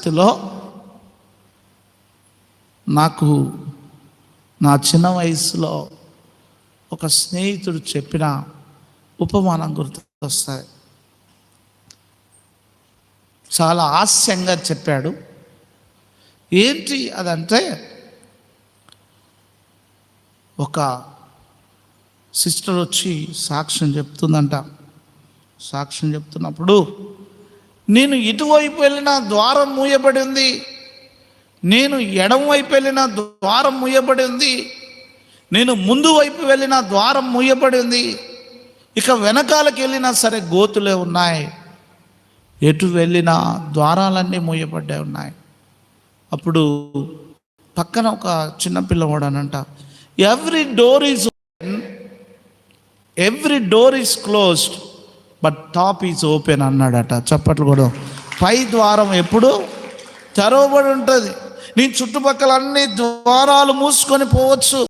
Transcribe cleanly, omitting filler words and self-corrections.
స్థితిలో నాకు నా చిన్న వయసులో ఒక స్నేహితుడు చెప్పిన ఉపమానం గుర్తొస్తాయి. చాలా హాస్యంగా చెప్పాడు. ఏంటి అదంటే, ఒక సిస్టర్ వచ్చి సాక్ష్యం చెప్తుందంట. సాక్ష్యం చెప్తున్నప్పుడు, నేను ఇటువైపు వెళ్ళిన ద్వారం మూయబడి ఉంది, నేను ఎడమ వైపు వెళ్ళిన ద్వారం మూయబడి ఉంది, నేను ముందు వైపు వెళ్ళిన ద్వారం మూయబడి ఉంది, ఇక వెనకాలకి వెళ్ళినా సరే గోతులే ఉన్నాయి, ఎటు వెళ్ళినా ద్వారాలన్నీ మూయబడ్డాయి ఉన్నాయి. అప్పుడు పక్కన ఒక చిన్నపిల్లవాడు అనంట, every door is closed but top is open అన్నాడట. చప్పట్లు కూడా. పై ద్వారం ఎప్పుడు తెరవబడి ఉంటుంది. నీ చుట్టుపక్కల అన్ని ద్వారాలు మూసుకొని పోవచ్చు,